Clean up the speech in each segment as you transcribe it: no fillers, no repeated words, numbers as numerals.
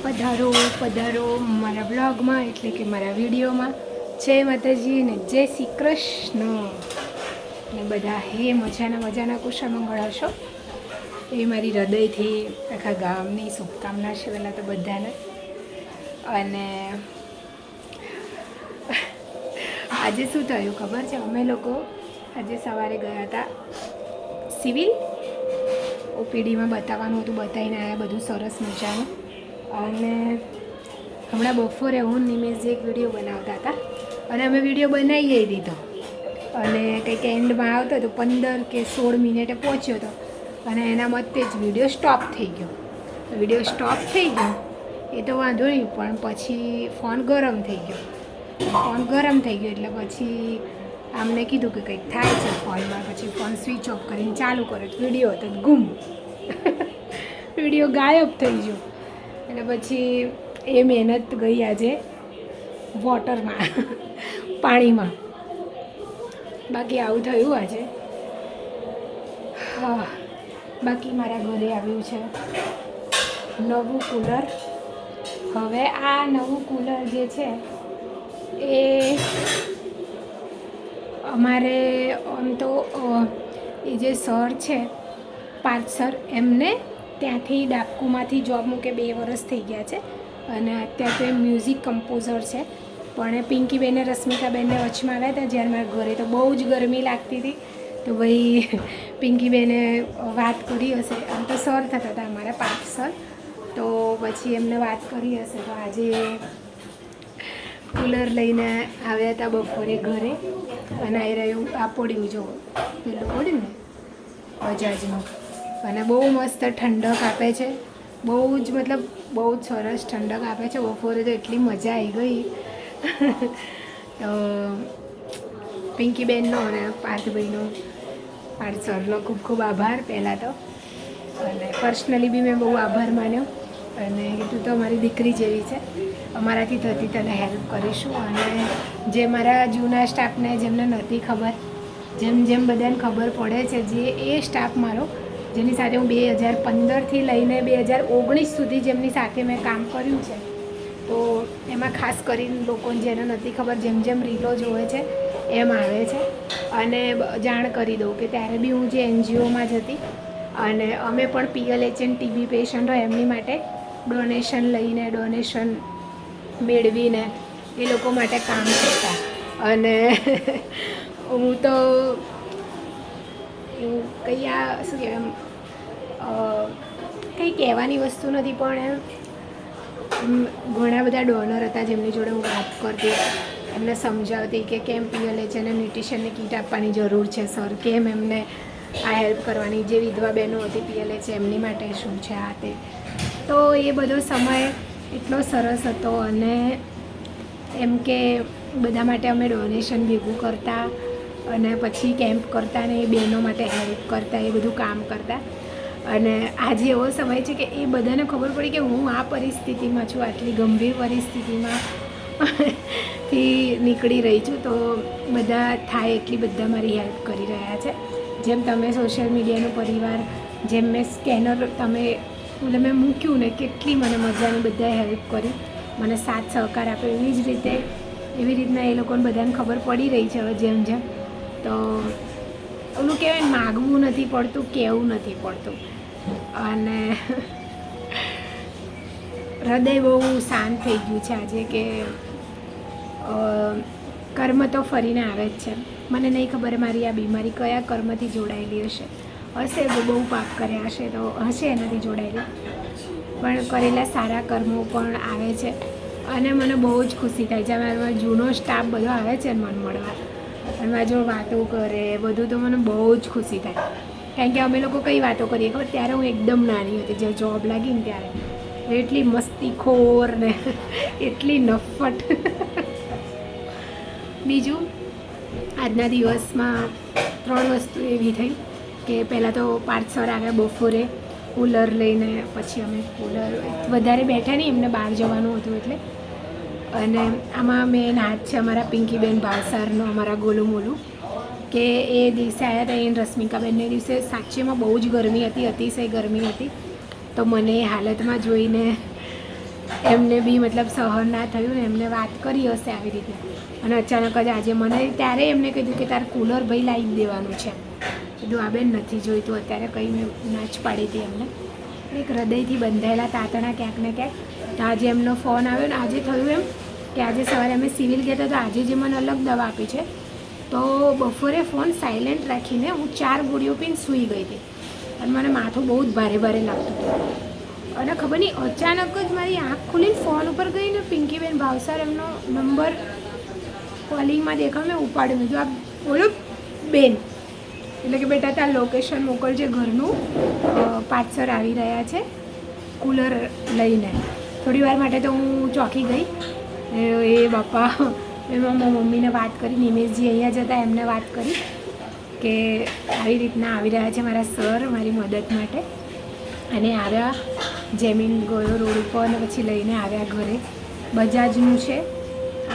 પધારો પધારો મારા બ્લોગમાં એટલે કે મારા વિડીયોમાં. જય માતાજી ને જય શ્રી કૃષ્ણ ને બધા હે મજાના કુશળ મંગળ હશો એ મારી હૃદયથી આખા ગામની શુભકામના છે પહેલાં તો બધાને. અને આજે શું થયું ખબર છે, અમે લોકો આજે સવારે ગયા હતા સિવિલ ઓપીડીમાં બતાવવાનું હતું, બતાવીને આવ્યા બધું સરસ મજાનું. અને હમણાં બપોરે હું નિમેશ એક વિડીયો બનાવતા હતા અને અમે વિડીયો બનાવીએ દીધો અને કંઈક એન્ડમાં આવતો હતો 15 કે 16 મિનિટે પહોંચ્યો હતો અને એના મતે જ વિડીયો સ્ટોપ થઈ ગયો. વિડીયો સ્ટોપ થઈ ગયો એ તો વાંધો નહીં, પણ પછી ફોન ગરમ થઈ ગયો એટલે પછી આમને કીધું કે કંઈક થાય છે ફોનમાં. પછી ફોન સ્વિચ ઓફ કરીને ચાલુ કર્યો, વિડીયો હતો ગુમ વિડીયો ગાયબ થઈ ગયો. એટલે પછી એ મહેનત ગઈ આજે વોટરમાં પાણીમાં. બાકી આવું થયું આજે. હા, બાકી મારા ઘરે આવ્યું છે નવું કૂલર. હવે આ નવું કૂલર જે છે એ અમારે આમ તો એ જે સર છે પાર્થ સર, એમને ત્યાંથી ડાબકુમાંથી જોબ મૂકે 2 વર્ષ થઈ ગયા છે અને અત્યારે તો એ મ્યુઝિક કમ્પોઝર છે. પણ એ પિંકીબેને રશ્મિકાબેનને વચમાં આવ્યા હતા જ્યારે મારા ઘરે તો બહુ જ ગરમી લાગતી હતી. તો ભાઈ પિંકીબેને વાત કરી હશે, આમ તો સર થતા હતા અમારા પાર્થ સર, તો પછી એમને વાત કરી હશે. તો આજે કૂલર લઈને આવ્યા હતા બપોરે ઘરે અને આવી રહ્યું આ પડ્યું જો પેલું પડ્યું ને બજાજનું, અને બહુ મસ્ત ઠંડક આપે છે. બહુ જ મતલબ બહુ જ સરસ ઠંડક આપે છે. બપોરે તો એટલી મજા આવી ગઈ. તો પિંકીબેનનો અને પાર્થભાઈનો, પાર્થ સરનો ખૂબ ખૂબ આભાર પહેલાં તો. અને પર્સનલી બી મેં બહુ આભાર માન્યો અને કીધું તો અમારી દીકરી જેવી છે, અમારાથી થતી તને હેલ્પ કરીશું. અને જે મારા જૂના સ્ટાફને જેમને નથી ખબર, જેમ બધાને ખબર પડે છે, જે એ સ્ટાફ મારો જેની સાથે હું 2015થી લઈને 2019 સુધી જેમની સાથે મેં કામ કર્યું છે, તો એમાં ખાસ કરીને લોકોને જેને નથી ખબર, જેમ રીલો જોવે છે એમ આવે છે. અને જાણ કરી દઉં કે ત્યારે બી હું જે NGOમાં જ હતી અને અમે પણ PLHN TB પેશન્ટ હોય એમની માટે ડોનેશન લઈને, ડોનેશન મેળવીને એ લોકો માટે કામ કરતા. અને હું તો એવું કંઈ આ શું કહેવાય કંઈ કહેવાની વસ્તુ નથી, પણ એમ ઘણા બધા ડોનર હતા જેમની જોડે હું વાત કરતી, એમને સમજાવતી કે કેમ PLHN અને ન્યુટ્રિશનની કીટ આપવાની જરૂર છે સર, કેમ એમને આ હેલ્પ કરવાની, જે વિધવા બહેનો હતી PLHN એમની માટે શું છે આ તે. તો એ બધો સમય એટલો સરસ હતો. અને એમ કે બધા માટે અમે ડોનેશન ભેગું કરતા અને પછી કેમ્પ કરતા ને એ બહેનો માટે હેલ્પ કરતા, એ બધું કામ કરતા. અને આજે એવો સમય છે કે એ બધાને ખબર પડી કે હું આ પરિસ્થિતિમાં છું, આટલી ગંભીર પરિસ્થિતિમાં થી નીકળી રહી છું. તો બધા થાય એટલી બધા મારી હેલ્પ કરી રહ્યા છે. જેમ તમે સોશિયલ મીડિયાનો પરિવાર, જેમ મેં સ્કેનર મેં મૂક્યું ને, કેટલી મને મજાની બધાએ હેલ્પ કરી, મને સાથ સહકાર આપ્યો. એવી રીતના એ લોકોને બધાને ખબર પડી રહી છે હવે જેમ. તો ઓલું કહેવાય માગવું નથી પડતું, કહેવું નથી પડતું. અને હૃદય બહુ શાંત થઈ ગયું છે આજે કે કર્મ તો ફરીને આવે જ છે. મને નહીં ખબર મારી આ બીમારી કયા કર્મથી જોડાયેલી હશે બહુ પાપ કર્યા હશે તો હશે એનાથી જોડાયેલી, પણ કરેલા સારા કર્મો પણ આવે છે. અને મને બહુ જ ખુશી થાય છે. મારો જૂનો સ્ટાફ બધો આવે છે મન મળવા અને મારી જોડે વાતો કરે બધું, તો મને બહુ જ ખુશી થાય. કારણ કે અમે લોકો કઈ વાતો કરીએ ખબર, ત્યારે હું એકદમ નાની હતી, જે જોબ લાગી ને ત્યારે એટલી મસ્તીખોર ને એટલી નફ્ફટ. બીજું આજના દિવસમાં 3 વસ્તુ એવી થઈ કે પહેલાં તો પાર્થ સર આવ્યા બપોરે કૂલર લઈને. પછી અમે કૂલર વધારે બેઠા નહીં, એમને બહાર જવાનું હતું એટલે. અને આમાં મેન હાથ છે અમારા પિંકીબેન ભાવસારનો, અમારા ગોલું કે એ દિવસે આવ્યા હતા. એ રશ્મિકાબેનને દિવસે સાચેમાં બહુ જ ગરમી હતી, અતિશય ગરમી હતી. તો મને એ હાલતમાં જોઈને એમને બી મતલબ સહન ના થયું ને એમને વાત કરી હશે આવી રીતે અને અચાનક જ આજે મને ત્યારે એમને કીધું કે તારે કૂલર ભાઈ લાવી દેવાનું છે. કીધું આ બેન નથી જોઈતું અત્યારે કંઈ મેં ના જ પાડી હતી એમને. એક હૃદયથી બંધાયેલા તાતણા ક્યાંક ને ક્યાંક. તો આજે એમનો ફોન આવ્યો ને આજે થયું એમ કે આજે સવારે અમે સિવિલ ગયા હતા તો આજે જે મને અલગ દવા આપી છે તો બપોરે ફોન સાયલેન્ટ રાખીને હું 4 ગોળીઓ પીને સૂઈ ગઈ હતી અને મને માથું બહુ જ ભારે ભારે લાગતું હતું અને ખબર નહીં અચાનક જ મારી આંખ ખુલીને ફોન ઉપર ગઈ ને પિંકીબેન ભાવસાર એમનો નંબર કોલિંગમાં દેખાવ મેં ઉપાડી દીધું. આ બોલો બેન એટલે કે બેટા તાર લોકેશન મોકલજે ઘરનું પાછળ આવી રહ્યા છે કૂલર લઈને. થોડી વાર માટે તો હું ચોંકી ગઈ. એ બાપા મેં મારા મમ્મીને વાત કરી, નિમેશજી અહીંયા જતા એમને વાત કરી કે આવી રીતના આવી રહ્યા છે મારા સર મારી મદદ માટે. અને આવ્યા, જેમીન ગયો રોડ ઉપર અને પછી લઈને આવ્યા ઘરે. બજાજનું છે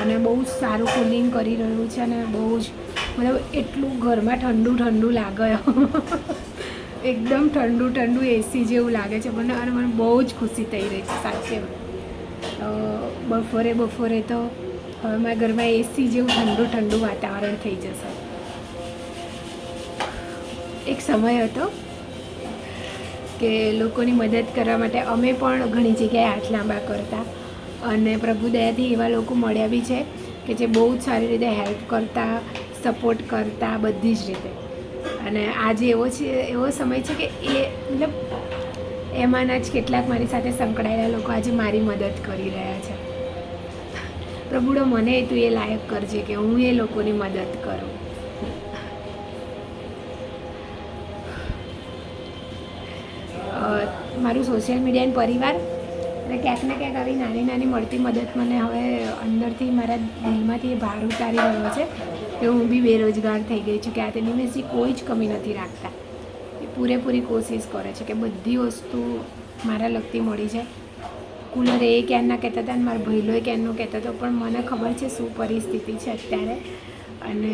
અને બહુ જ સારું કુલિંગ કરી રહ્યું છે અને બહુ જ મતલબ એટલું ઘરમાં ઠંડુ ઠંડુ લાગે એકદમ ઠંડુ ઠંડુ એસી જેવું લાગે છે મને અને મને બહુ જ ખુશી થઈ રહી છે સાચે. બપોરે તો હવે મારા ઘરમાં એસી જેવું ઠંડુ ઠંડુ વાતાવરણ થઈ જશે. એક સમય હતો કે લોકોની મદદ કરવા માટે અમે પણ ઘણી જગ્યાએ હાથ લાંબા કરતા અને પ્રભુ દયાથી એવા લોકો મળ્યા બી છે કે જે બહુ જ સારી રીતે હેલ્પ કરતા, સપોર્ટ કરતા બધી જ રીતે. અને આજે એવો સમય છે કે એ મતલબ એમાંના જ કેટલાક મારી સાથે સંકળાયેલા લોકો આજે મારી મદદ કરી રહ્યા છે. પ્રભુડો મને તું એ લાયક કરજે કે હું એ લોકોની મદદ કરું. મારું સોશિયલ મીડિયાનો પરિવાર અને ક્યાંક ને ક્યાંક આવી નાની નાની મળતી મદદ મને હવે અંદરથી મારા દિલમાંથી ભાર ઉતારી રહ્યો છે કે હું બી બેરોજગાર થઈ ગઈ છું. કે આ તે નિમેશજી કોઈ જ કમી નથી રાખતા. એ પૂરેપૂરી કોશિશ કરે છે કે બધી વસ્તુ મારા લગતી મળી જાય. કુલર એ ક્યારના કહેતા હતા અને મારા ભઈલો ક્યારનો કહેતો હતો પણ મને ખબર છે શું પરિસ્થિતિ છે અત્યારે અને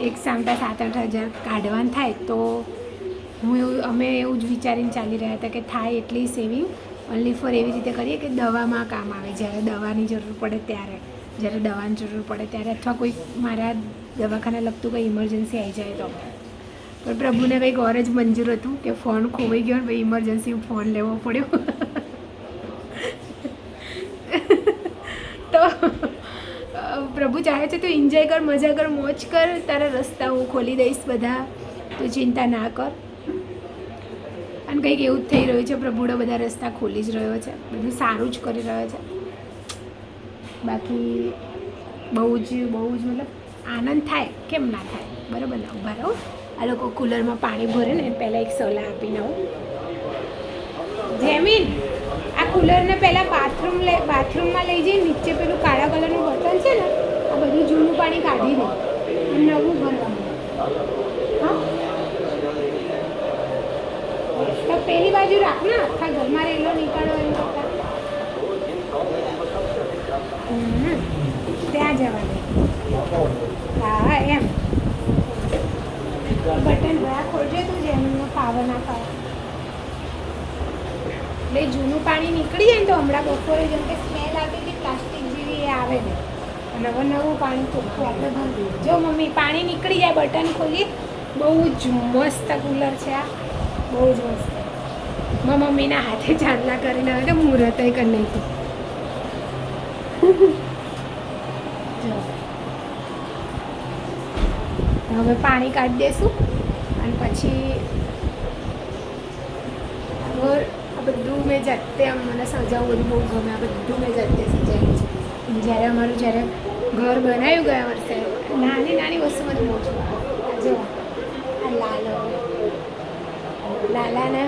એક સામટા 7-8 હજાર કાઢવાનું થાય તો અમે એવું જ વિચારીને ચાલી રહ્યા હતા કે થાય એટલી સેવિંગ ઓનલી ફોર એવી રીતે કરીએ કે દવામાં કામ આવે. જ્યારે દવાની જરૂર પડે ત્યારે, જ્યારે દવાની જરૂર પડે ત્યારે અથવા કોઈ મારા દવાખાને લગતું કંઈ ઇમરજન્સી આવી જાય તો. પણ પ્રભુને કંઈક ઓર જ મંજૂર હતું કે ફોન ખોવાઈ ગયો ને ભાઈ ઇમરજન્સી ફોન લેવો પડ્યો. તો પ્રભુ ચાહે છે તો એન્જોય કર, મજા કર, મોજ કર. તારા રસ્તા હું ખોલી દઈશ બધા, તું ચિંતા ના કર. અને કંઈક એવું જ થઈ રહ્યું છે. પ્રભુડો બધા રસ્તા ખોલી જ રહ્યો છે, બધું સારું જ કરી રહ્યો છે. બાકી બહુ જ મતલબ આનંદ થાય, કેમ ના થાય, બરાબર ને. ઊભા રહો, આ લોકો કુલરમાં પાણી ભરે ને પહેલાં એક સલાહ આપીને આવું. જેમીન આ કુલરને પહેલાં બાથરૂમમાં લઈ જઈ નીચે પેલું કાળા કલરનું બટન છે ને આ બધું જૂનું પાણી કાઢી દે નવું ભરવાનું. હા તો પેલી બાજુ રાખ ને, આખા ઘરમાં રહેલો નીકળો એમ કરતા ત્યાં જવા દે. હા એમ બટન ભરા ખોલજે તું જેમ ફાવે ના ફાવે. એટલે જૂનું પાણી નીકળી જાય ને તો હમણાં બપોરે જેમ કે સ્મેલ આવતી હતી પ્લાસ્ટિક જેવી એ આવે ને અને હવે નવું પાણી ચોખ્ખું આપણે ભરી. જો મમ્મી પાણી નીકળી જાય બટન ખોલી. બહુ જ મસ્ત કુલર છે આ, બહુ જ મસ્ત. મારા મમ્મીના હાથે ચાંદલા કરીને હવે તો મુહૂર્ત કરી નાખ્યું. હવે પાણી કાઢી દઈશું અને પછી ઘર આ બધું મેં જાતે આમ મને સજાવું બધું બહુ ગમે. આ બધું મેં જાતે સજાવ્યું છે. જ્યારે ઘર બનાવ્યું ગયા વર્ષે નાની નાની વસ્તુ મને બહુ જ જો આ લાલાને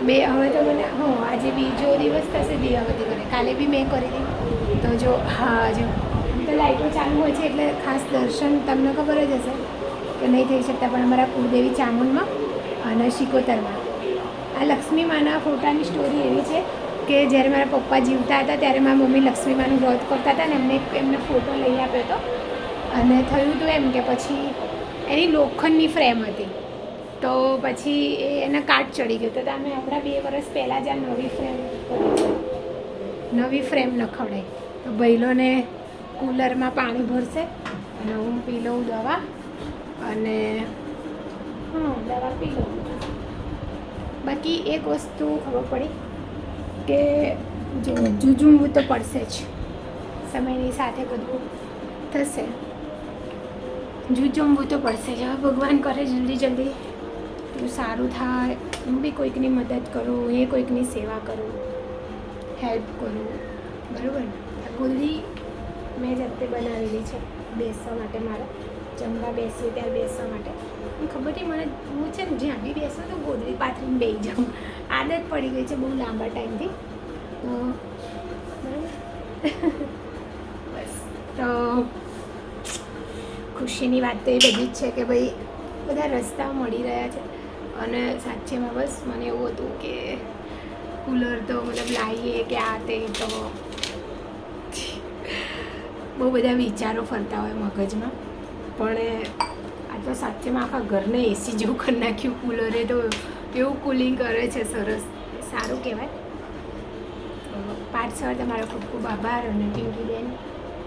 બે હવે તો મને આજે બીજો દિવસ થશે દિવાબત્તી કરે. કાલે બી મેં કરી હતી તો જો હા જો તો લાઇટો ચાલુ હોય છે એટલે ખાસ દર્શન તમને ખબર જ હશે કે નહીં થઈ શકતા. પણ અમારા કુળદેવી ચામુંડમાં અને શિકોતરમાં આ લક્ષ્મી માના ફોટાની સ્ટોરી એવી છે કે જ્યારે મારા પપ્પા જીવતા હતા ત્યારે મારા મમ્મી લક્ષ્મી માનું વ્રત કરતા હતા ને એમને ફોટો લઈ આપ્યો હતો અને થયું હતું એમ કે પછી એની લોખંડની ફ્રેમ હતી તો પછી એને કાટ ચડી ગયો તો અમે હમણાં 2 વર્ષ પહેલાં જ આ નવી ફ્રેમ કરી છે. નવી ફ્રેમ નખવડાવી. તો ભઈલોને કૂલરમાં પાણી ભરશે અને હું પી લઉં દવા અને દવા પી લઉં. બાકી એક વસ્તુ ખબર પડી કે જો જૂજુમવું તો પડશે જ, સમયની સાથે બધું થશે, જૂજુમવું તો પડશે જ. હવે ભગવાન કરે જલ્દી જલ્દી તો સારું થાય. હું બી કોઈકની મદદ કરું, એ કોઈકની સેવા કરું, હેલ્પ કરું, બરાબર ને. આ ગુલ્દી મેં જાતે બનાવેલી છે બેસવા માટે, મારે જમવા બેસીએ ત્યારે બેસવા માટે. ખબર નહીં મને, હું છે ને જ્યાં બી બેસું તો ગોદડી પાથરીને બેસી જાઉં, આદત પડી ગઈ છે બહુ લાંબા ટાઈમથી. તો બસ, તો ખુશીની વાત તો એ બધી જ છે કે ભાઈ બધા રસ્તા મળી રહ્યા છે. અને સાચેમાં બસ મને એવું હતું કે કૂલર તો મતલબ લાવીએ કે આ તે, તો બહુ બધા વિચારો ફરતા હોય મગજમાં. પણ આ તો સાચેમાં આખા ઘરને એસી જેવું કરી નાખ્યું કૂલરે. તો એવું કુલિંગ કરે છે, સરસ, સારું કહેવાય. પાર્થ સર તમારો ખૂબ ખૂબ આભાર. અને પિંકીબેન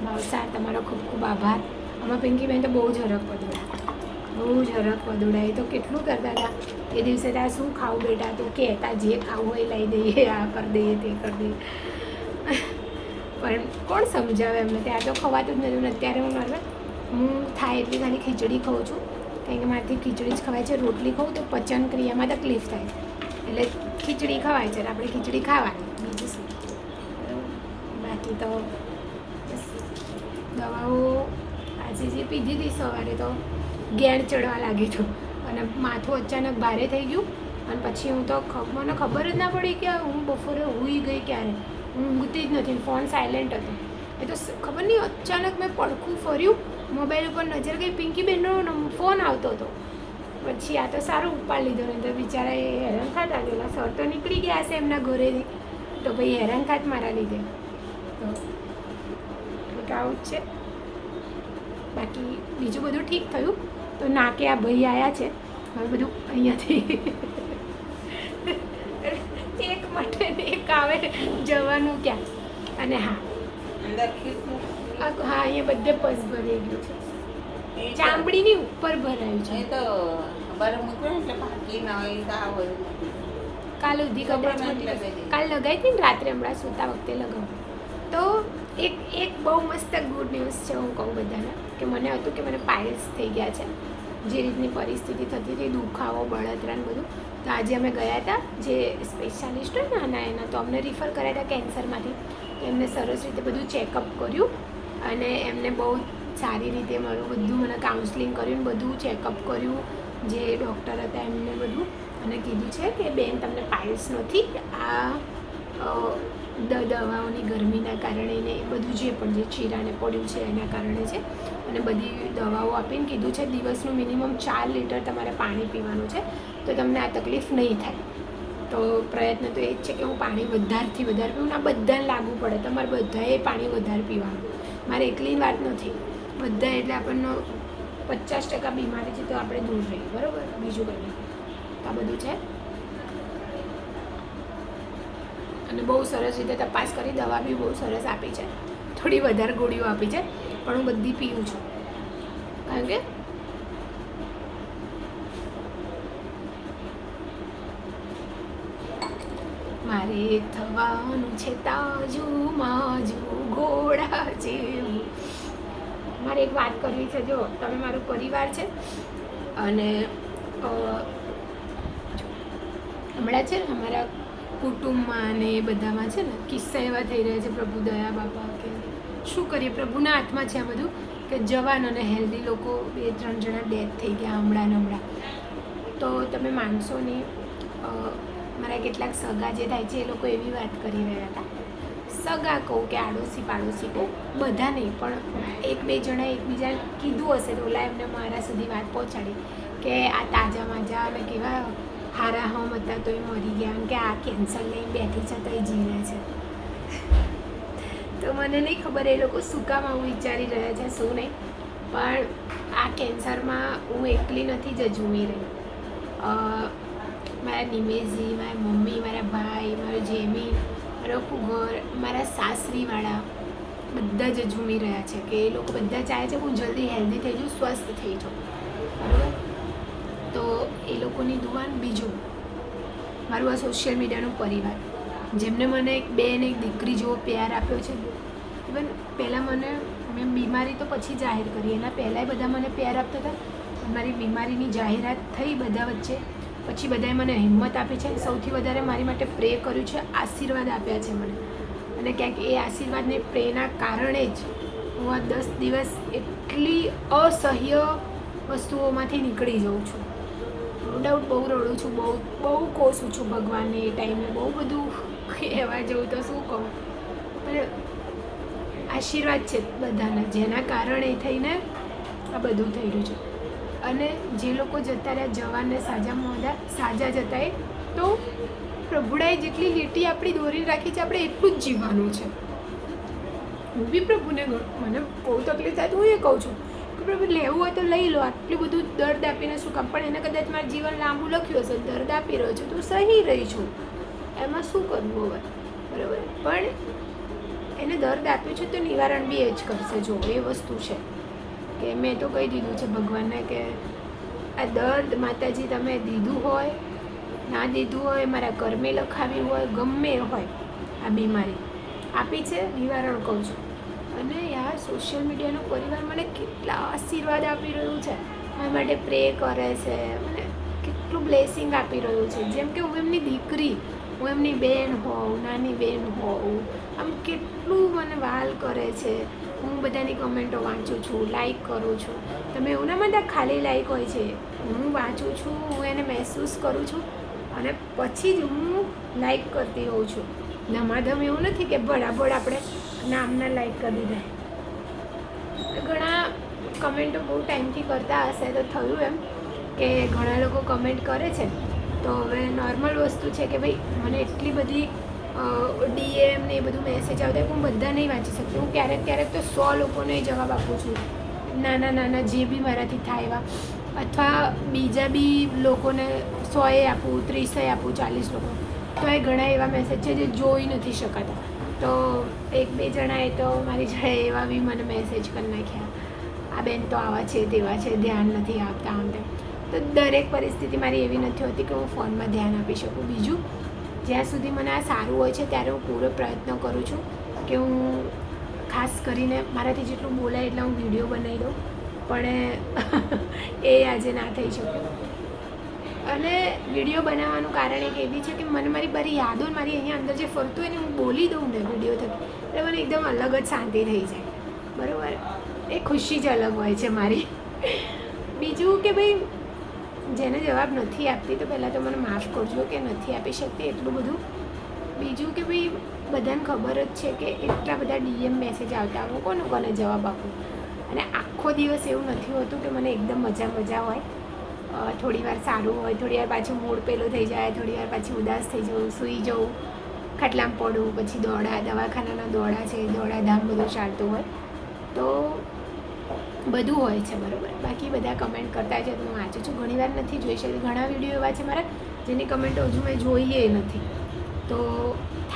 ભાવસાર તમારો ખૂબ ખૂબ આભાર. આમાં પિંકીબેન તો બહુ જ હરખ વધુડા, બહુ જ હરખ વધુડા. એ તો કેટલું કરતા હતા એ દિવસે. ત્યાં શું ખાવું બેટા, તું કહેતા જે ખાવું હોય લઈ દઈએ, આ કરી દઈએ, તે કરી દઈએ. પણ કોણ સમજાવે એમને? ત્યાં તો ખવાતું જ નથી. અત્યારે હું થાય એટલી ખાલી ખીચડી ખાઉં છું, કારણ કે મારાથી ખીચડી જ ખવાય છે. રોટલી ખાઉં તો પચન ક્રિયામાં તકલીફ થાય, એટલે ખીચડી ખવાય છે. આપણે ખીચડી ખાવાની, બીજું શું. બાકી તો દવાઓ આજે જે પીધી હતી સવારે તો ગેણ ચડવા લાગી હતું અને માથું અચાનક ભારે થઈ ગયું. અને પછી હું તો મને ખબર જ ના પડી કે હું બપોરે ઊંઘી ગઈ ક્યારે. હું ઊંઘતી જ નથી, ફોન સાયલેન્ટ હતો. એ તો ખબર નહીં અચાનક મેં પડખું ફર્યું, મોબાઈલ ઉપર નજર ગઈ, પિંકીબેનનો ફોન આવતો હતો. પછી આ તો સારું ઉપાડ લીધો, ને તો બિચારા એ હેરાન થતા ગયેલા. સર તો નીકળી ગયા છે એમના ઘરેથી, તો ભાઈ હેરાન થાત મારા લીધે. તો આવું જ છે. બાકી બીજું બધું ઠીક થયું. તો નાકે આ ભાઈ આવ્યા છે, હવે બધું અહીંયાથી એક માટે એક આવે, જવાનું ક્યાં. અને હા અહીંયા બધે પસ ભરાઈ ગયું છે, ચામડીની ઉપર ભરાયું છે. કાલ સુધી કદાચ કાલ લગાવી હતી ને રાત્રે, હમણાં સૂતા વખતે લગાવું. તો એક બહુ મસ્ત ગુડ ન્યૂઝ છે, હું કહું બધાને, કે મને હતું કે મને પાઇલ્સ થઈ ગયા છે. જે રીતની પરિસ્થિતિ થતી હતી, દુખાવો, બળતરા ને બધું. તો આજે અમે ગયા હતા જે સ્પેશિયાલિસ્ટ હોય ને આના, એના તો અમને રિફર કર્યા હતા કેન્સરમાંથી. તો એમને સરસ રીતે બધું ચેકઅપ કર્યું અને એમને બહુ સારી રીતે મારું બધું મને કાઉન્સલિંગ કર્યું, બધું ચેકઅપ કર્યું જે ડૉક્ટર હતા એમને બધું. અને કીધું છે કે બેન તમને પાઇલ્સ નથી, આ દવાઓની ગરમીના કારણે ને એ બધું જે પણ જે ચીરાને પડ્યું છે એના કારણે છે. અને બધી દવાઓ આપીને કીધું છે દિવસનું મિનિમમ 4 લીટર તમારે પાણી પીવાનું છે, તો તમને આ તકલીફ નહીં થાય. તો પ્રયત્ન તો એ જ છે કે હું પાણી વધારેથી વધારે પીવું. ના બધાને લાગુ પડે, તમારે બધાએ પાણી વધારે પીવાનું. મારે એકલી વાત નથી, બધા. એટલે આપણને 50% બીમારી છે તો આપણે દૂર રહીએ, બરાબર. બીજું કંઈ નહીં. આ બધું છે. અને બહુ સરસ રીતે તપાસ કરી, દવા બી બહુ સરસ આપી છે. થોડી વધારે ગોળીઓ આપી છે, પણ હું બધી પીવું છું, કારણ કે મારે થવાનું છે તાજું માજું ઘોડા જેવું. મારે એક વાત કરવી છે. જો તમે મારો પરિવાર છે અને હમણાં છે ને અમારા કુટુંબમાં ને એ બધામાં છે ને કિસ્સા એવા થઈ રહ્યા છે, પ્રભુ દયા બાપા, કે શું કરીએ, પ્રભુના હાથમાં છે આ બધું. કે જવાન અને હેલ્ધી લોકો 2-3 જણા ડેથ થઈ ગયા હમણાં. તો તમે માનશો નહીં, મારા કેટલાક સગા જે થાય છે એ લોકો એવી વાત કરી રહ્યા હતા. સગા કહું કે આડોશી પાડોશી કહું, બધા નહીં, પણ 1-2 જણા એકબીજાને કીધું હશે તો ઓલા એમને મારા સુધી વાત પહોંચાડી કે આ તાજા માજા અને કેવા હારા હમ હતા તો એ મરી ગયા, કે આ કેન્સર લઈને બેઠી છે તો એ જીવે છે. તો મને નહીં ખબર એ લોકો શું કામ આવું વિચારી રહ્યા છે, શું નહીં. પણ આ કેન્સરમાં હું એકલી નથી જ ઝૂમી રહી. મારા નિમેશજી, મારા મમ્મી, મારા ભાઈ, મારો જેમી, મારું આખું ઘર, મારા સાસરીવાળા બધા જ ઝૂમી રહ્યા છે કે એ લોકો બધા ચાહે છે કે હું જલ્દી હેલ્ધી થઈ જાઉં, સ્વસ્થ થઈ જાઉં, બરાબર. તો એ લોકોની દુઆ. બીજું મારું આ સોશિયલ મીડિયાનું પરિવાર, જેમને મને એક બેન એક દીકરી જેવો પ્યાર આપ્યો છે. ઇવન પહેલાં મેં બીમારી તો પછી જાહેર કરી, એના પહેલાંય બધા મને પ્યાર આપતા હતા. મારી બીમારીની જાહેરાત થઈ બધા વચ્ચે, પછી બધાએ મને હિંમત આપી છે. સૌથી વધારે મારી માટે પ્રે કર્યું છે, આશીર્વાદ આપ્યા છે મને. અને ક્યાંક એ આશીર્વાદને પ્રેના કારણે જ હું આ 10 દિવસ એટલી અસહ્ય વસ્તુઓમાંથી નીકળી જાઉં છું. નો ડાઉટ બહુ રડું છું, બહુ કોસું છું ભગવાનને એ ટાઈમે, બહુ બધું કહેવા જવું તો શું કહું, પણ આશીર્વાદ છે બધાના, જેના કારણે થઈને આ બધું થઈ રહ્યું છે. અને જે લોકો જતા રહ્યા જવાનને સાજા જતા એ તો પ્રભુડાએ જેટલી લીટી આપણી દોરી રાખી છે, આપણે એટલું જ જીવવાનું છે. હું બી પ્રભુને મને બહુ તકલીફ થાય તો હું એ કહું છું કે પ્રભુ લેવું હોય તો લઈ લો, આટલું બધું દર્દ આપીને શું કામ. પણ એને કદાચ મારું જીવન લાંબુ લખ્યું હશે, દર્દ આપી રહ્યો છું, તો સહી રહી છું, એમાં શું કરવું હવે, બરાબર. પણ એને દર્દ આપ્યું છે તો નિવારણ બી એ જ કરશે. જો એ વસ્તુ છે કે મેં તો કહી દીધું છે ભગવાનને કે આ દર્દ માતાજી તમે દીધું હોય, ના દીધું હોય, મારા કર્મે લખાવી હોય, ગમે હોય, આ બીમારી આપી છે, નિવારણ કહું છું. અને યાર સોશિયલ મીડિયાનો પરિવાર મને કેટલા આશીર્વાદ આપી રહ્યું છે, મારા માટે પ્રે કરે છે, મને કેટલું બ્લેસિંગ આપી રહ્યું છે. જેમ કે હું એમની દીકરી, હું એમની બેન હોઉં, નાની બેન હોઉં, આમ કેટલું મને વાલ કરે છે. હું બધાની કમેન્ટો વાંચું છું, લાઈક કરું છું. તમે એવું ના માનતા ખાલી લાઈક હોય છે, હું વાંચું છું, હું એને મહેસૂસ કરું છું અને પછી જ હું લાઈક કરતી હોઉં છું. ધમાધમ એવું નથી કે બરાબર આપણે નામના લાઈક કરી દીધા. ઘણા કમેન્ટો બહુ ટાઈમથી કરતા હશે તો થયું એમ કે ઘણા લોકો કમેન્ટ કરે છે, તો હવે નોર્મલ વસ્તુ છે કે ભાઈ મને એટલી બધી DM ને એ બધું મેસેજ આવતા હું બધા નહીં વાંચી શકતી. હું ક્યારેક તો 100 લોકોને જવાબ આપું છું, નાના જે બી મારાથી થાય એવા, અથવા બીજા બી લોકોને 100 આપું, 30 આપું, 40 લોકો. તો એ ઘણા એવા મેસેજ છે જે જોઈ નથી શકાતા. તો 1-2 જણાએ તો મારી જોડે એવા બી મને મેસેજ કરી નાખ્યા, આ બેન તો આવા છે તેવા છે, ધ્યાન નથી આપતા આમ તેમ. તો દરેક પરિસ્થિતિ મારી એવી નથી હોતી કે હું ફોનમાં ધ્યાન આપી શકું. બીજું, જ્યાં સુધી મને આ સારું હોય છે ત્યારે હું પૂરો પ્રયત્ન કરું છું કે હું ખાસ કરીને મારાથી જેટલું બોલાય એટલા હું વિડીયો બનાવી દઉં, પણ એ આજે ના થઈ શક્યું. અને વિડીયો બનાવવાનું કારણ એક એવી છે કે મને મારી યાદો, મારી અહીંયા અંદર જે ફરતું હોય ને હું બોલી દઉં ને વિડીયો થકી, એટલે મને એકદમ અલગ જ શાંતિ થઈ જાય, બરાબર. એ ખુશી જ અલગ હોય છે મારી. બીજું કે ભાઈ જેને જવાબ નથી આપતી તો પહેલાં તો મને માફ કરજો કે નથી આપી શકતી એટલું બધું. બીજું કે ભાઈ બધાને ખબર જ છે કે એટલા બધા DM મેસેજ આવતા, હું કોને જવાબ આપું. અને આખો દિવસ એવું નથી હોતું કે મને એકદમ મજા હોય. થોડી વાર સારું હોય, થોડી વાર પાછું મૂડ પેલો થઈ જાય, થોડી વાર પાછી ઉદાસ થઈ જવું, સૂઈ જવું, ખાટલામાં પડવું, પછી દવાખાનાના દોડા છે, દોડાધામ બધું ચાલતું હોય, તો બધું હોય છે, બરાબર. બાકી બધા કમેન્ટ કરતા છે તો હું વાંચું છું. ઘણી વાર નથી જોઈ શકતી, ઘણા વિડીયો એવા છે મારા જેની કમેન્ટો હજુ મેં જોઈએ નથી, તો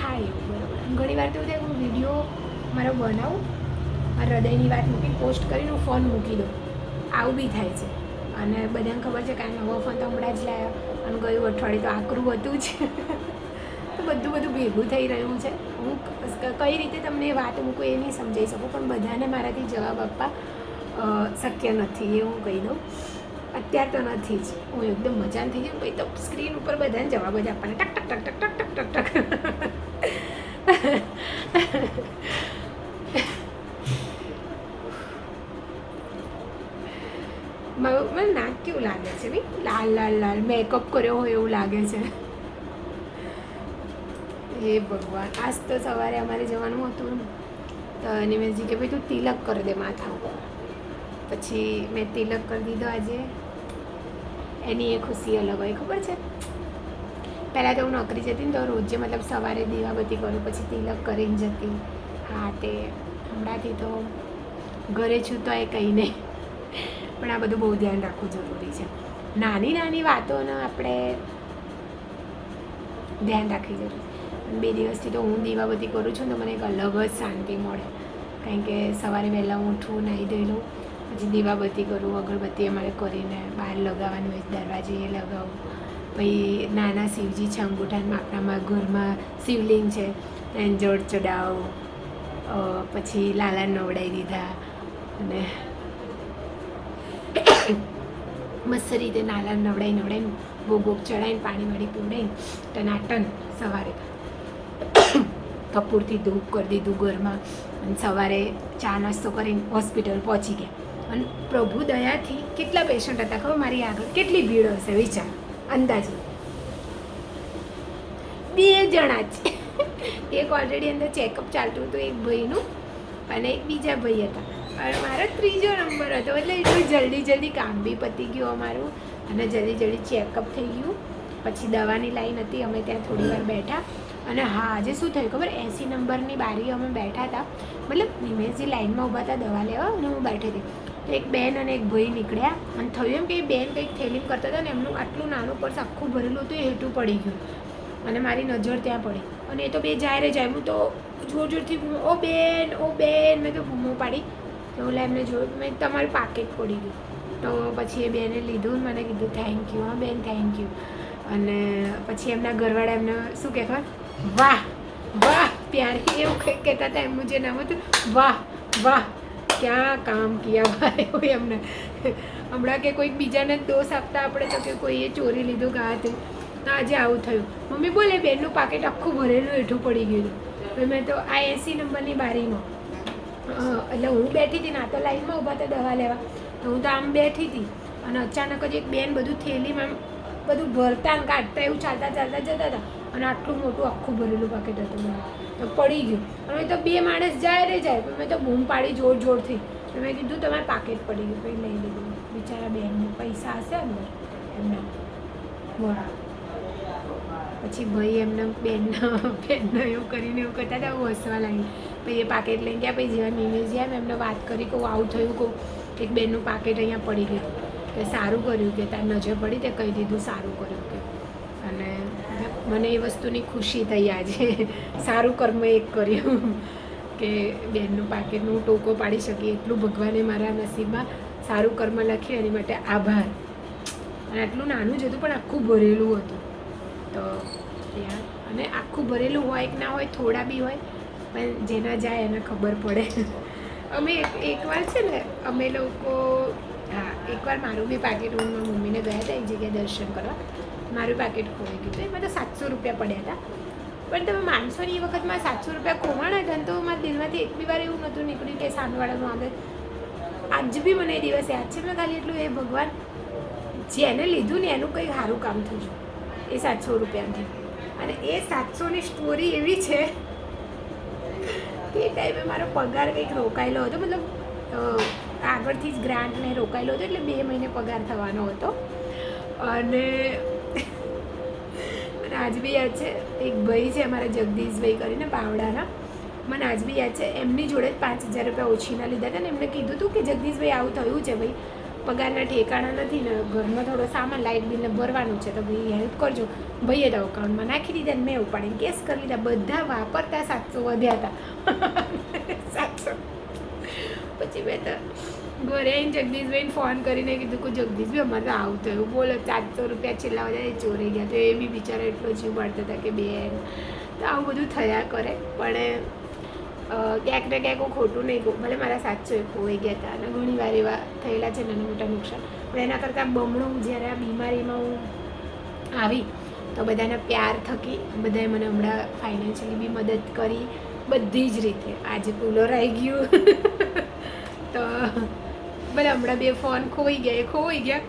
થાય એવું, બરાબર. ઘણી વાર તો એવું થાય હું વિડીયો મારો બનાવું, મારા હૃદયની વાત મૂકી પોસ્ટ કરીને હું ફોન મૂકી દઉં, આવું બી થાય છે. અને બધાને ખબર છે કે આ નવો ફોન તો હમણાં જ લાવ્યો અને ગયું અઠવાડિયું તો આકરું હતું જ. તો બધું ભેગું થઈ રહ્યું છે. હું કઈ રીતે તમને વાત મૂકું એ નહીં સમજાઈ શકું, પણ બધાને મારાથી જવાબ આપવા શક્ય નથી એ હું કહી દઉં. અત્યારે તો નથી જ, હું એકદમ મજાન થઈ જાઉં પછી તો સ્ક્રીન ઉપર બધાને જવાબ જ આપવાના, ટક ટક ટક ટક ટક ટક ટક ટક. મને નાક કેવું લાગે છે ભાઈ, લાલ મેકઅપ કર્યો હોય એવું લાગે છે. હે ભગવાન. આજ તો સવારે અમારે જવાનું હતું તો નિમેશજી કે ભાઈ તું તિલક કરી દે માથા ઉપર. પછી મેં તિલક કરી દીધો આજે. એની એ ખુશી અલગ હોય, ખબર છે. પહેલાં તો હું નોકરી જતી ને તો રોજે મતલબ સવારે દીવાબત્તી કરું, પછી તિલક કરીને જતી. હા તે હમણાંથી તો ઘરે છું તો એ કંઈ નહીં, પણ આ બધું બહુ ધ્યાન રાખવું જરૂરી છે. નાની વાતોને આપણે ધ્યાન રાખવી જરૂરી છે. 2 દિવસથી તો હું દીવાબત્તી કરું છું તો મને એક અલગ જ શાંતિ મળે, કારણ કે સવારે વહેલા ઉઠું, નાહી ધોઈ લઉં, પછી દીવાબત્તી કરું, અગરબત્તી અમારે કરીને બહાર લગાવવાનું હોય, દરવાજે એ લગાવું. પછી નાના શિવજી છે અંગૂઠાના માપનામાં, ઘરમાં શિવલિંગ છે એને જળ ચડાવું. પછી લાલા નવડાવી દીધા અને મસ્ત રીતે નાલા નવડાવીને ભોગ ચડાવીને પાણી વાળી પીવડાવીને ટનાટન સવારે કપૂરથી ધૂપ કરી દીધું ઘરમાં, અને સવારે ચા નાસ્તો કરીને હોસ્પિટલ પહોંચી ગયા. અને પ્રભુ દયાથી કેટલા પેશન્ટ હતા ખબર મારી આગળ, કેટલી ભીડ હશે વિચાર, અંદાજે 2 જણા જ. એક ઓલરેડી અંદર ચેકઅપ ચાલતું હતું એક ભાઈનું, અને એક બીજા ભાઈ હતા, અને મારો 3જો નંબર હતો. એટલે એટલું જલ્દી કામ બી પતી ગયું અમારું, અને જલ્દી ચેકઅપ થઈ ગયું. પછી દવાની લાઈન હતી, અમે ત્યાં થોડી વાર બેઠા. અને હા, આજે શું થયું ખબર, 80 નંબરની બારી અમે બેઠા હતા, મતલબ નિમેશજી લાઈનમાં ઊભા હતા દવા લેવા, અને હું બેઠી હતી. તો એક બેન અને એક ભાઈ નીકળ્યા, અને થયું એમ કે એ બેન કંઈક થેલીમ કરતા હતા ને એમનું આટલું નાનું પર્સ આખું ભરેલું હતું, એ હેઠું પડી ગયું, અને મારી નજર ત્યાં પડી. અને એ તો બે જાય, હું તો જોરથી ઓ બેન મેં તો બૂમો પાડી. તો ઓલા એમને જોયું, મેં તમારું પાકેટ પડી ગયું. તો પછી એ બેને લીધું, મને કીધું થેન્ક યુ, હા બેન થેન્ક યુ. અને પછી એમના ઘરવાળા એમને શું કહેવાય, વાહ વાહ પ્યારી, એવું કંઈક કહેતા હતા. એમનું જે નામ હતું, વાહ ક્યાં કામ કિયા ભાઈ, એવું એમને. હમણાં કે કોઈક બીજાને દોષ આપતા આપણે તો કે કોઈએ ચોરી લીધું ગા હતું, તો આજે આવું થયું. મમ્મી બોલે બેનનું પાકેટ આખું ભરેલું હેઠું પડી ગયું. તો મેં તો આ 80 નંબરની બારીમાં, એટલે હું બેઠી હતી ને, આ તો લાઈનમાં ઊભા હતા દવા લેવા, તો હું તો આમ બેઠી હતી, અને અચાનક જ એક બેન બધું થેલીમાં બધું ભરતા ને કાઢતા એવું ચાલતા જતા હતા, અને આટલું મોટું આખું ભરેલું પાકેટ હતું મને, તો પડી ગયું. અને તો 2 માણસ જાય, પણ મેં તો બૂમ પાડી જોરથી. તો મેં કીધું તમારે પાકેટ પડી ગયું, કંઈ લઈ લીધું. બિચારા બેનને પૈસા હશે અંદર એમના, બોલા. પછી ભાઈ એમને બેનના એવું કરીને એવું કરતા હતા, હું હસવા લાગી. પછી એ પાકેટ લઈને ગયા. પછી જેવા નિમેશજી આવ્યા, મેં એમને વાત કરી, કહું આવું થયું, કહું એક બેનનું પાકેટ અહીંયા પડી ગયું, કે સારું કર્યું કે તાર નજર પડી તે કહી દીધું, સારું કર્યું કે. અને મને એ વસ્તુની ખુશી થઈ આજે, સારું કર્મ એક કર્યું કે બેનનું પાકેટનું ટોકો પાડી શકીએ, એટલું ભગવાને મારા નસીબમાં સારું કર્મ લખ્યું, એની માટે આભાર. અને આટલું નાનું જ હતું, પણ આખું ભરેલું હતું. તો યાર, અને આખું ભરેલું હોય કે ના હોય, થોડા બી હોય, પણ જેના જાય એને ખબર પડે. અમે એકવાર છે ને, અમે લોકો, હા એકવાર મારું બી પાકેટ, હું મારી મમ્મીને ગયા હતા એક જગ્યાએ દર્શન કરવા, મારું પાકેટ ખોવાઈ ગયું. તો એમાં તો 700 રૂપિયા પડ્યા હતા. પણ તમે માનશો ને, એ વખતમાં 700 રૂપિયા ખોવાણા હતા ને, તો મારા દિલમાંથી એક બી વાર એવું નહોતું નીકળ્યું કે સામેવાળાનું આગળ. આજ બી મને એ દિવસ યાદ છે. મેં ખાલી એટલું, એ ભગવાન જેને લીધું ને એનું કંઈ સારું કામ થયું એ 700 રૂપિયાથી. અને એ 700ની સ્ટોરી એવી છે કે એ ટાઈમે મારો પગાર કંઈક રોકાયેલો હતો, મતલબ આગળથી જ ગ્રાન્ટને રોકાયેલો હતો, એટલે 2 મહિને પગાર થવાનો હતો. અને આજ બી યાદ છે, એક ભાઈ છે અમારા જગદીશભાઈ કરીને બાવડાના, મને આજ બી યાદ છે, એમની જોડે જ 5000 રૂપિયા ઓછીના લીધા હતા ને. એમને કીધું હતું કે જગદીશભાઈ આવું થયું છે ભાઈ, પગારના ઠેકાણા નથી ને, ઘરમાં થોડો સામાન લાઇટ બિલને ભરવાનું છે, તો ભાઈ હેલ્પ કરજો. ભાઈએ તો અકાઉન્ટમાં નાખી દીધા ને મેં ઉપાડીને કેસ કરી લીધા. બધા વાપરતા 700 વધ્યા હતા. 700 પછી મેં તો ઘરે આવીને જગદીશભાઈને ફોન કરીને કીધું કે જગદીશભાઈ અમારે તો આવું થયું, બોલો 700 રૂપિયા છેલ્લા બધા ચોરી ગયા. તો એ બી બિચારા એટલો જીવ બાળતા હતા કે બેન, તો આવું બધું થયા કરે. પણ ક્યાંક ને ક્યાંક હું ખોટું નહીં કહું, ભલે મારા 700 ખોવાઈ ગયા હતા, અને ઘણી વાર એવા થયેલા છે નાના મોટા નુકસાન. પણ એના કરતાં બમણું જ્યારે આ બીમારીમાં હું આવી, તો બધાના પ્યાર થકી બધાએ મને હમણાં ફાઇનાન્શિયલી બી મદદ કરી, બધી જ રીતે. આજે કુલર આવી ગયું, તો ભલે હમણાં 2 ફોન ખોવાઈ ગયા,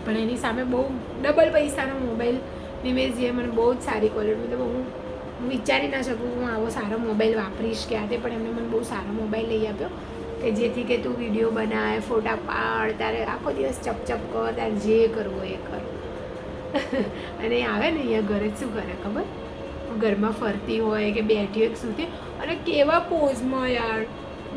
પણ એની સામે બહુ ડબલ પૈસાનો મોબાઈલ નિમેશજીએ મને બહુ જ સારી ક્વોલિટી, મતલબ હું વિચારી ના શકું હું આવો સારો મોબાઈલ વાપરીશ કે આ તે, પણ એમને મને બહુ સારો મોબાઈલ લઈ આપ્યો કે જેથી કે તું વિડીયો બનાવે, ફોટા પાડ, તારે આખો દિવસ ચપચપ કર, તારે જે કરવું એ કર. અને આવે ને અહીંયા ઘરે શું કરે ખબર, ઘરમાં ફરતી હોય કે બેઠી હોય સૂતી, અને કેવા પોઝમાં યાર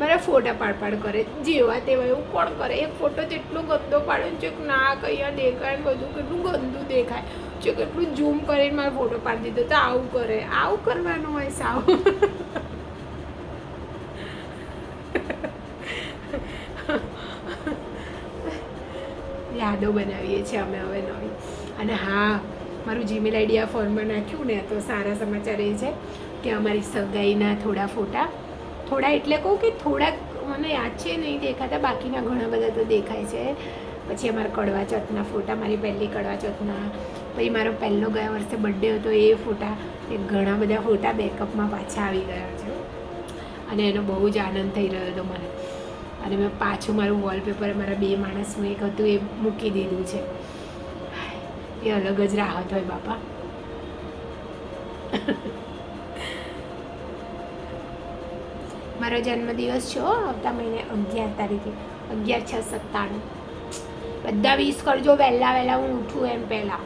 મારા ફોટા પાડ કરે, જેવા તેવા એવું કોણ કરે. એક ફોટો તો એટલો ગંદો પાડ્યો ને, નાક અહીંયા દેખાય ને બધું કેટલું ગંદુ દેખાય. વચ્ચે કેટલું ઝૂમ કરીને મારો ફોટો પાડી દીધો. તો આવું કરે, આવું કરવાનું હોય સાવ. યાદો બનાવીએ છીએ અમે હવે નવી. અને હા, મારું જીમેલ આઈડી આ ફોનમાં નાખ્યું ને તો સારા સમાચાર એ છે કે અમારી સગાઈના થોડા ફોટા, થોડા એટલે કહું કે થોડાક મને યાદ છે નહીં દેખાતા, બાકીના ઘણા બધા તો દેખાય છે. પછી અમારા કડવા ચોથના ફોટા, મારી પહેલી કડવા ચોથના, પછી મારો પહેલો ગયા વર્ષે બર્થડે હતો એ ફોટા, એ ઘણા બધા ફોટા બેકઅપમાં પાછા આવી ગયા છે. અને એનો બહુ જ આનંદ થઈ રહ્યો હતો મને. અને મેં પાછું મારું વોલપેપર મારા 2 માણસનું એક હતું એ મૂકી દીધું છે. એ અલગ જ રાહત હોય બાપા. મારો જન્મદિવસ છે આવતા મહિને 11 તારીખે, 11/6/97. બધા વિશ કરજો વહેલા વહેલા હું ઉઠું એમ પહેલાં.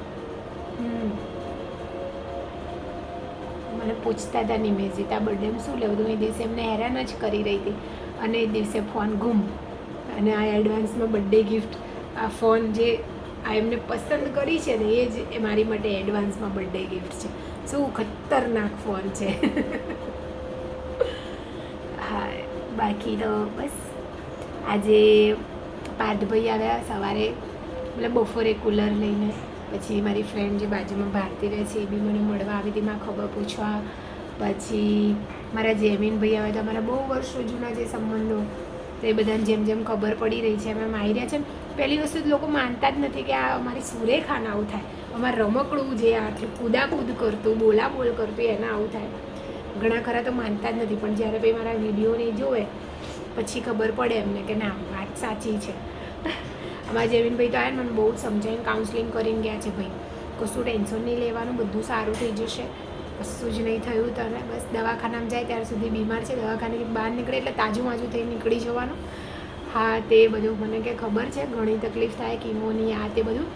મને પૂછતા હતા નિમેશિતા બર્થડેમાં શું લેવું હતું, એ દિવસે એમને હેરાન જ કરી રહી હતી. અને એ દિવસે ફોન ગુમ. અને આ એડવાન્સમાં બર્થડે ગિફ્ટ, આ ફોન જે આ એમને પસંદ કરી છે ને એ જ મારી માટે એડવાન્સમાં બર્થડે ગિફ્ટ છે. શું ખતરનાક ફોન છે. હા, બાકી તો બસ આજે પાર્થભાઈ આવ્યા સવારે, મતલબ બપોરે કુલર લઈને. પછી મારી ફ્રેન્ડ જે બાજુમાં ભારતી રહે છે એ બી મને મળવા આવી હતી, મારા ખબર પૂછવા. પછી મારા જેમીનભાઈ આવ્યા હતા, મારા બહુ વર્ષો જૂના જે સંબંધો, તો એ બધાને જેમ જેમ ખબર પડી રહી છે એમ આવી રહ્યા છે. પહેલી વસ્તુ લોકો માનતા જ નથી કે આ અમારી સુરેખાને આવું થાય, અમારે રમકડું જે આટલું કૂદાકૂદ કરતું, બોલાબોલ કરતું એને આવું થાય. ઘણા ખરા તો માનતા જ નથી, પણ જ્યારે ભાઈ મારા વિડીયોને જોવે પછી ખબર પડે એમને કે ના વાત સાચી છે. અમારા જેવીનભાઈ તો આવ્યા મને બહુ જ સમજાવીને કાઉન્સલિંગ કરીને ગયા છે, ભાઈ કશું ટેન્શન નહીં લેવાનું, બધું સારું થઈ જશે, કશું જ નહીં થયું તને, બસ દવાખાનામાં જાય ત્યાર સુધી બીમાર છે, દવાખાનાથી બહાર નીકળે એટલે તાજું માજું થઈ નીકળી જવાનું. હા, તે બધું મને કે ખબર છે, ઘણી તકલીફ થાય, કિમોની આ તે બધું,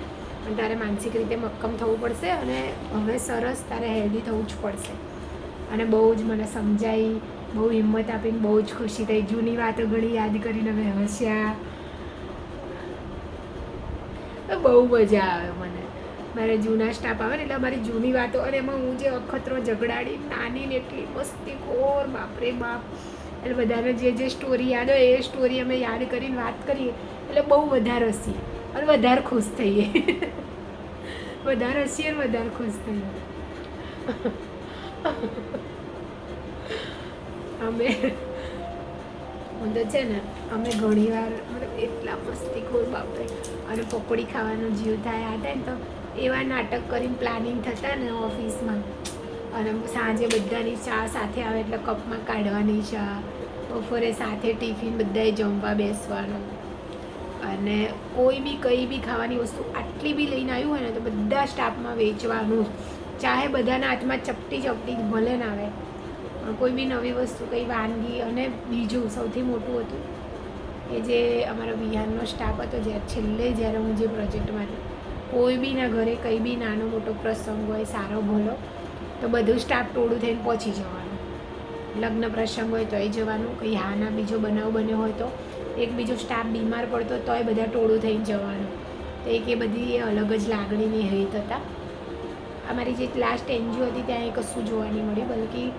પણ તારે માનસિક રીતે મક્કમ થવું પડશે અને હવે સરસ તારે હેલ્ધી થવું જ પડશે. અને બહુ જ મને સમજાવી, બહુ હિંમત આપીને બહુ જ ખુશી થઈ. જૂની વાતો ઘણી યાદ કરીને અમે હસ્યા, બહુ મજા આવે મને. મારે જૂના સ્ટાફ આવે ને એટલે અમારી જૂની વાતો, અને એમાં હું જે અખતરો ઝઘડાડી નાની ને એટલી મસ્તીખોર, બાપરે બાપ. એટલે બધાને જે સ્ટોરી યાદ હોય એ સ્ટોરી અમે યાદ કરીને વાત કરીએ એટલે બહુ વધારે હસીએ અને વધારે ખુશ થઈએ. વધારે હસીએ અને વધારે ખુશ થઈએ. અમે હું તો છે ને અમે ઘણીવાર મતલબ એટલા મસ્તીખોર બાપરે, અને પકોડી ખાવાનો જીવ થાય આ થાય ને તો એવા નાટક કરીને પ્લાનિંગ થતા ને ઓફિસમાં. અને સાંજે બધાની ચા સાથે આવે એટલે કપમાં કાઢવાની ચા, બપોરે સાથે ટિફિન બધાએ જમવા બેસવાનું. અને કોઈ બી કંઈ બી ખાવાની વસ્તુ આટલી બી લઈને આવ્યું હોય ને તો બધા સ્ટાફમાં વેચવાનું, ચાહે બધાના હાથમાં ચપટી ચપટી ભલે ના આવે, કોઈ બી નવી વસ્તુ કંઈ વાનગી. અને બીજું સૌથી મોટું હતું એ જે અમારો બિહારનો સ્ટાફ હતો, છેલ્લે જ્યારે હું જે પ્રોજેક્ટમાં હતી, કોઈ બીના ઘરે કંઈ બી નાનો મોટો પ્રસંગ હોય, સારો ભલો, તો બધું સ્ટાફ ટોળું થઈને પહોંચી જવાનું. લગ્ન પ્રસંગ હોય તોય જવાનું, કંઈ હાના બીજો બનાવ બન્યો હોય તો એક બીજો સ્ટાફ બીમાર પડતો તોય બધા ટોળું થઈને જવાનું. તો એક એ બધી અલગ જ લાગણીની હેત હતા. અમારી જે લાસ્ટ એનજીઓ હતી ત્યાં એ કશું જોવા નહીં મળ્યું, બલકી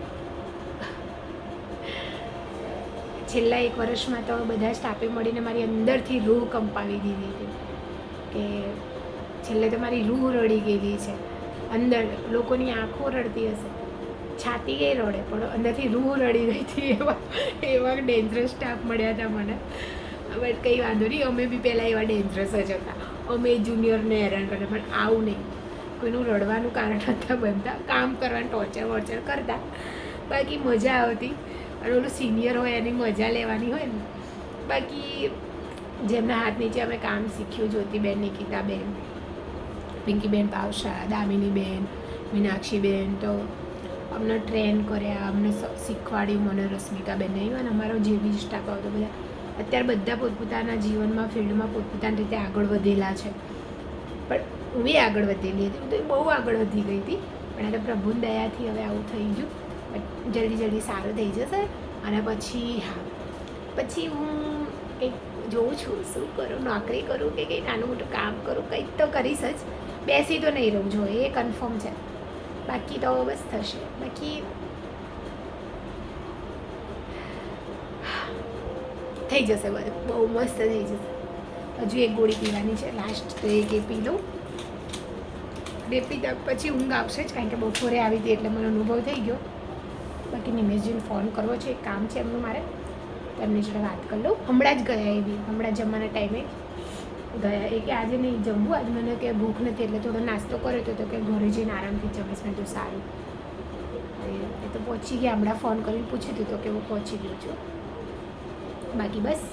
છેલ્લા 1 વર્ષમાં તો બધા સ્ટાફે મળીને મારી અંદરથી રૂહ કંપાવી દીધી હતી કે છેલ્લે તો મારી રૂહ રડી ગયેલી છે. અંદર લોકોની આંખો રડતી હશે, છાતી એ રડે, પણ અંદરથી રૂહ રડી ગઈ હતી. એવા ડેન્જરસ સ્ટાફ મળ્યા હતા મને. બટ કંઈ વાંધો નહીં, અમે બી પહેલાં એવા ડેન્જરસ જ હતા. અમે જુનિયરને હેરાન કરતા, પણ આવું નહીં, કોઈનું રડવાનું કારણ હતા બનતા, કામ કરવાનું ટોર્ચર વોર્ચર કરતા, બાકી મજા આવતી. અને ઓલું સિનિયર હોય એની મજા લેવાની હોય ને. બાકી જેમના હાથ નીચે અમે કામ શીખ્યું, જ્યોતિબેન, નિકિતાબેન, પિંકીબેન પાવશા, દામિનીબેન, મીનાક્ષીબેન, તો અમને ટ્રેન કર્યા, અમને શીખવાડ્યું, મને રશ્મિકાબેન નહીં. અને અમારો જે બી સ્ટાફ આવતો બધા અત્યારે બધા પોતપોતાના જીવનમાં ફિલ્ડમાં પોતપોતાની રીતે આગળ વધેલા છે. પણ હું બી આગળ વધેલી હતી, હું તો બહુ આગળ વધી ગઈ હતી, પણ આ તો પ્રભુની દયાથી હવે આવું થઈ ગયું. જલ્દી સારું થઈ જશે. અને પછી હા, પછી હું કંઈક જોઉં છું શું કરું, નોકરી કરું કે કંઈ નાનું મોટું કામ કરું, કંઈક તો કરીશ જ. બેસી તો નહીં રહું જોઈએ, એ કન્ફર્મ છે. બાકી તો બસ થશે. બાકી થઈ જશે બધું, બહુ મસ્ત થઈ જશે. હજુ એક ગોળી પીવાની છે લાસ્ટ, તો એક એ પી લઉં. બે પીધા પછી ઊંઘ આવશે જ, કારણ કે બપોરે આવી હતી એટલે મને અનુભવ થઈ ગયો. બાકી નિમેશજીને ફોન કરવો છે, એક કામ છે એમનું મારે, એમની જોડે વાત કરી લઉં. હમણાં જ ગયા એવી, હમણાં જમવાના ટાઈમે ગયા. એ કે આજે નહીં જમવું, આજ મને કે ભૂખ નથી એટલે થોડો નાસ્તો કર્યો તો કે ઘરે જઈને આરામથી જમીશ. મેં તો સારું. એ તો પહોંચી ગયા, હમણાં ફોન કરીને પૂછ્યું હતું તો કે હું પહોંચી ગયો છું. બાકી બસ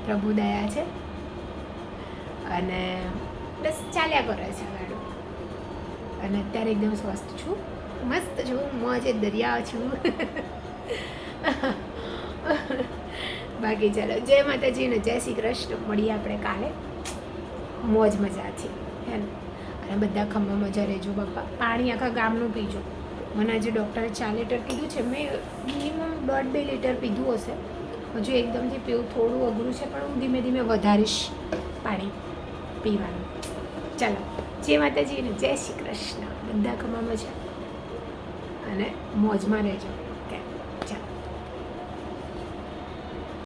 પ્રભુ દયા છે અને બસ ચાલ્યા કરે છે ગાડું. અને અત્યારે એકદમ સ્વસ્થ છું, મસ્ત છું, મોજે દરિયા છું. બાકી ચાલો, જય માતાજી ને જય શ્રી કૃષ્ણ. મળીએ આપણે કાલે મોજ મજાથી, હે ને. અને બધા ખમ્મા મજા રહેજો બાપા. પાણી આખા ગામનું પીજો. મને આજે ડૉક્ટરે 4 લીટર કીધું છે, મેં મિનિમમ 1.5-2 લીટર પીધું હશે. હજુ એકદમથી પીવું થોડું અઘરું છે, પણ હું ધીમે ધીમે વધારીશ પાણી પીવાનું. ચાલો, જય માતાજી અને જય શ્રી કૃષ્ણ. બધા ખમ્મા મજા અને મોજમાં રહેજો.